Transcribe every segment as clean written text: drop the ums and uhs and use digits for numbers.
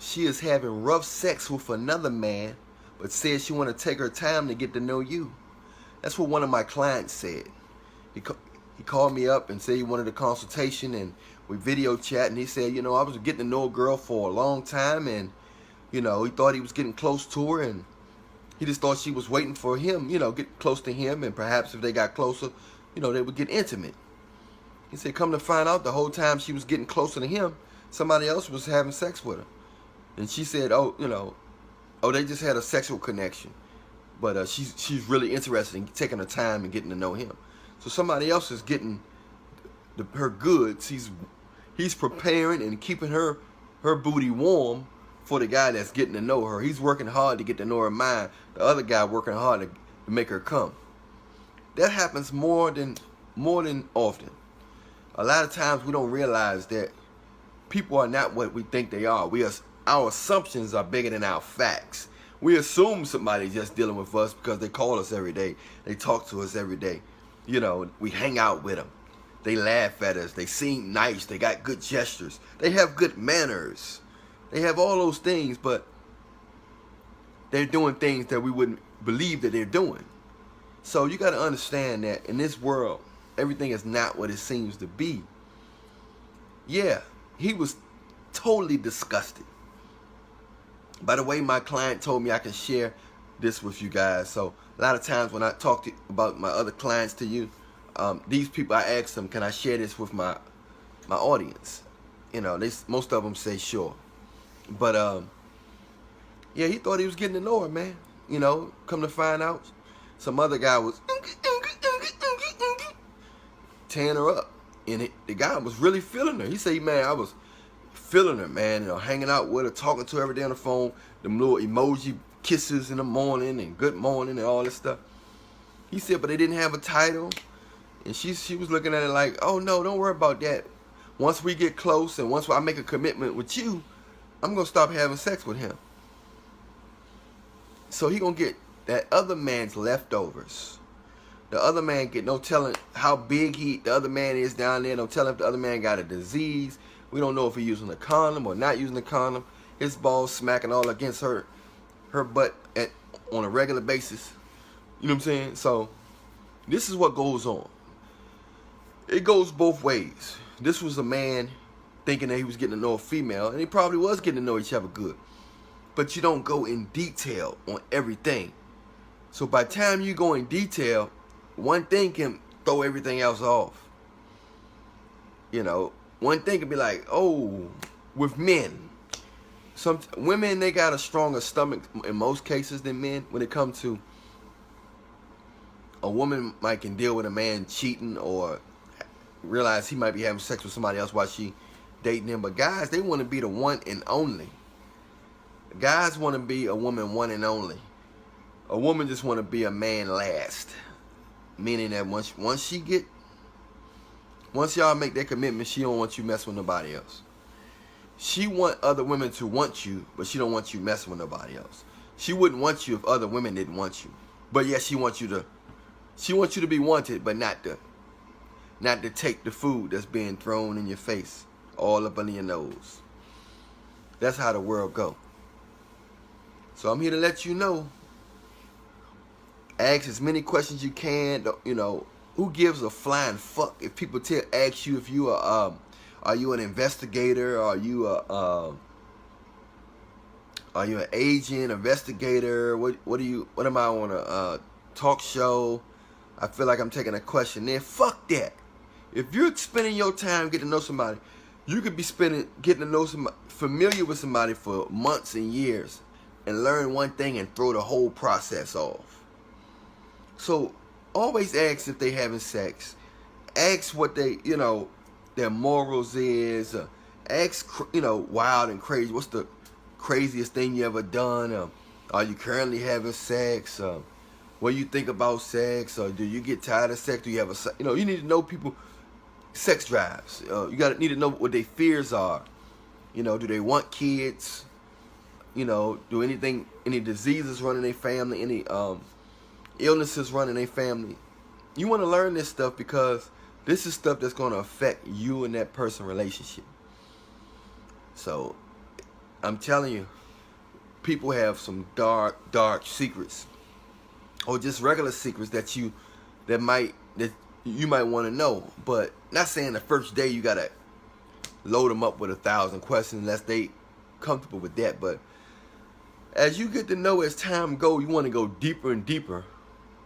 she is having rough sex with another man, but says she want to take her time to get to know you. That's what one of my clients said. He called me up and said he wanted a consultation, and we video chat, and he said, you know, I was getting to know a girl for a long time, and, you know, he thought he was getting close to her, and he just thought she was waiting for him, you know, get close to him, and perhaps if they got closer, you know, they would get intimate. He said, come to find out, the whole time she was getting closer to him, somebody else was having sex with her. And she said, oh, you know, oh, they just had a sexual connection. But she's really interested in taking her time and getting to know him. So somebody else is getting her goods. He's preparing and keeping her booty warm for the guy that's getting to know her. He's working hard to get to know her mind. The other guy working hard to make her come. That happens more than often. A lot of times we don't realize that people are not what we think they are. Our assumptions are bigger than our facts. We assume somebody's just dealing with us because they call us every day. They talk to us every day. You know, we hang out with them. They laugh at us. They seem nice. They got good gestures. They have good manners. They have all those things, but they're doing things that we wouldn't believe that they're doing. So you got to understand that in this world, everything is not what it seems to be. Yeah, he was totally disgusted. By the way, my client told me I can share this with you guys. So a lot of times when I talk about my other clients to you, these people, I ask them, can I share this with my audience? You know, most of them say sure. But yeah, he thought he was getting to know her, man. You know, come to find out, some other guy was tearing her up, and the guy was really feeling her. He said, man, I was feeling her, man, you know, hanging out with her, talking to her every day on the phone, them little emoji kisses in the morning and good morning and all this stuff. He said, but they didn't have a title, and she was looking at it like, oh no, don't worry about that. Once we get close and once I make a commitment with you, I'm gonna stop having sex with him. So he gonna get that other man's leftovers. The other man get no telling how big the other man is down there. No telling if the other man got a disease. We don't know if he's using a condom or not using a condom. His balls smacking all against her butt on a regular basis. You know what I'm saying? So this is what goes on. It goes both ways. This was a man thinking that he was getting to know a female, and he probably was getting to know each other good. But you don't go in detail on everything. So by the time you go in detail, one thing can throw everything else off. You know, one thing could be like, oh, with men. Some women, they got a stronger stomach in most cases than men when it comes to a woman might can deal with a man cheating or realize he might be having sex with somebody else while she dating him. But guys, they want to be the one and only. Guys want to be a woman one and only. A woman just want to be a man last. Meaning that once y'all make that commitment, she don't want you messing with nobody else. She want other women to want you, but she don't want you messing with nobody else. She wouldn't want you if other women didn't want you. But yes, she wants you to be wanted, but not to take the food that's being thrown in your face, all up under your nose. That's how the world go. So I'm here to let you know. Ask as many questions you can. You know, who gives a flying fuck if people ask you if you are you an investigator? Are you an agent, investigator? What am I on a talk show? I feel like I'm taking a questionnaire. Fuck that. If you're spending your time getting to know somebody, you could be getting to know somebody, familiar with somebody for months and years, and learn one thing and throw the whole process off. So always ask if they having sex. Ask what their morals is. Ask, wild and crazy. What's the craziest thing you ever done? Are you currently having sex? What do you think about sex? Or do you get tired of sex? Do you have you need to know people sex drives. You need to know what their fears are. Do they want kids? Do any diseases run in their family? Any illnesses run in their family? You want to learn this stuff because this is stuff that's going to affect you and that person's relationship. So I'm telling you, people have some dark secrets, or just regular secrets that you might want to know. But not saying the first day you gotta load them up with 1,000 questions unless they comfortable with that. But as you get to know, as time go, you want to go deeper and deeper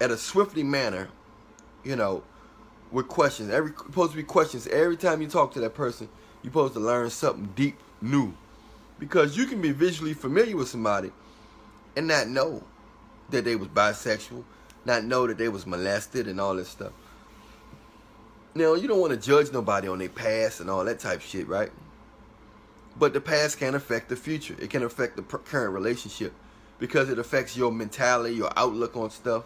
at a swiftly manner, you know, with questions. Supposed to be questions every time you talk to that person. You're supposed to learn something deep, new, because you can be visually familiar with somebody and not know that they was bisexual, not know that they was molested and all this stuff. Now, you don't want to judge nobody on their past and all that type of shit, right? But the past can affect the future. It can affect the current relationship because it affects your mentality, your outlook on stuff.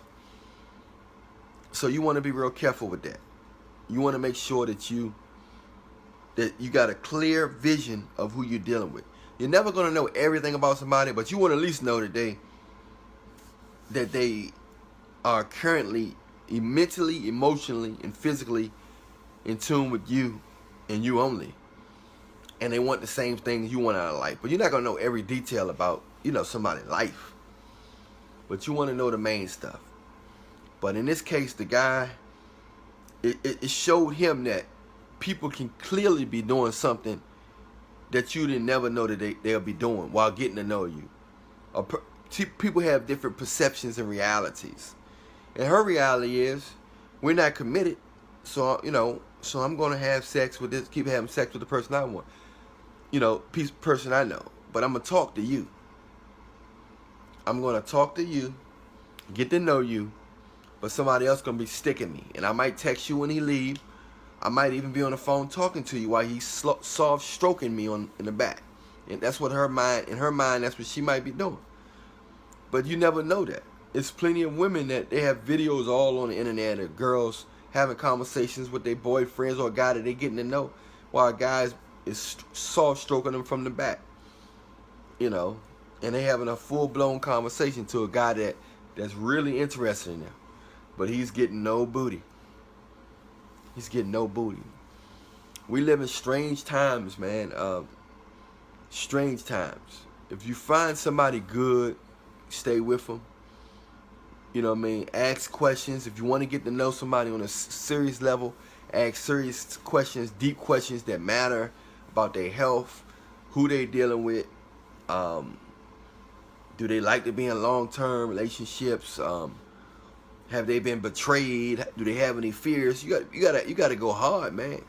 So you want to be real careful with that. You want to make sure that you got a clear vision of who you're dealing with. You're never going to know everything about somebody, but you want to at least know that they are currently mentally, emotionally, and physically in tune with you and you only. And they want the same things you want out of life. But you're not going to know every detail about, somebody's life. But you want to know the main stuff. But in this case, the guy, it showed him that people can clearly be doing something that you didn't never know that they'll be doing while getting to know you. People have different perceptions and realities. And her reality is, we're not committed. So, so I'm going to have sex with this, keep having sex with the person I want. Person I know. But I'm going to talk to you. I'm going to talk to you, get to know you, but somebody else going to be sticking me. And I might text you when he leave. I might even be on the phone talking to you while he's soft stroking me in the back. And that's what in her mind, that's what she might be doing. But you never know that. It's plenty of women that they have videos all on the internet of girls having conversations with their boyfriends or a guy that they're getting to know while a guy is soft stroking them from the back. And they having a full-blown conversation to a guy that's really interested in them. But he's getting no booty. He's getting no booty. We live in strange times, man. Strange times. If you find somebody good, stay with them. You know what I mean? Ask questions. If you want to get to know somebody on a serious level, ask serious questions, deep questions that matter about their health, who they dealing with. Do they like to be in long-term relationships? Have they been betrayed? Do they have any fears? You gotta go hard, man,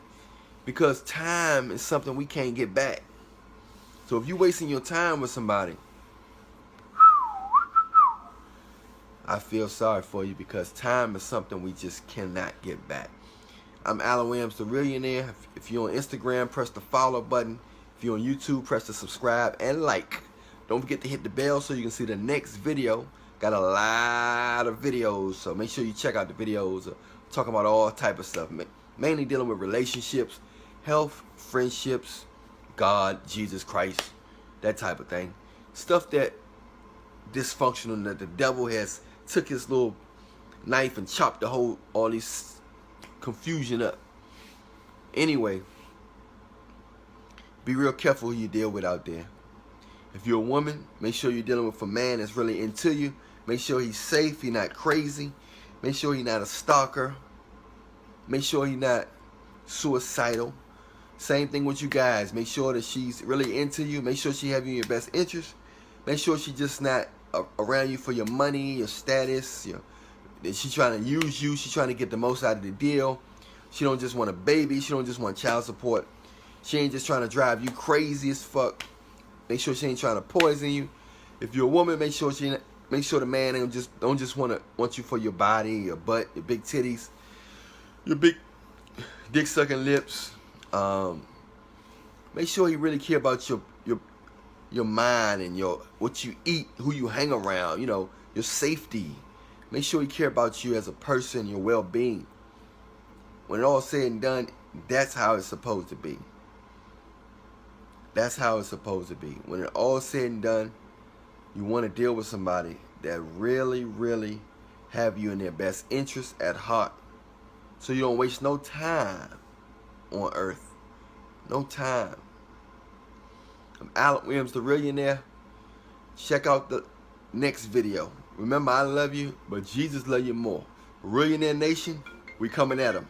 because time is something we can't get back. So if you're wasting your time with somebody, I feel sorry for you, because time is something we just cannot get back. I'm Allan Reallionaire Nation. If you're on Instagram, press the follow button. If you're on YouTube, press the subscribe and like. Don't forget to hit the bell so you can see the next video. Got a lot of videos, so make sure you check out the videos. Talking about all type of stuff, mainly dealing with relationships, health, friendships, God, Jesus Christ, that type of thing. Stuff that dysfunctional, that the devil has took his little knife and chopped all these confusion up. Anyway, be real careful who you deal with out there. If you're a woman, make sure you're dealing with a man that's really into you. Make sure he's safe, he's not crazy. Make sure he's not a stalker. Make sure he's not suicidal. Same thing with you guys. Make sure that she's really into you. Make sure she have you in your best interest. Make sure she's just not around you for your money, your status. That she's trying to use you. She's trying to get the most out of the deal. She don't just want a baby. She don't just want child support. She ain't just trying to drive you crazy as fuck. Make sure she ain't trying to poison you. If you're a woman, make sure the man don't just want you for your body, your butt, your big titties, your big dick sucking lips. Make sure he really care about your mind and what you eat, who you hang around, your safety. Make sure he care about you as a person, your well-being. When it all said and done, that's how it's supposed to be. That's how it's supposed to be. When it all said and done, you want to deal with somebody that really, really have you in their best interest at heart. So you don't waste no time on earth. No time. I'm Allan Williams, the Reallionaire. Check out the next video. Remember, I love you, but Jesus love you more. Reallionaire Nation, we coming at 'em.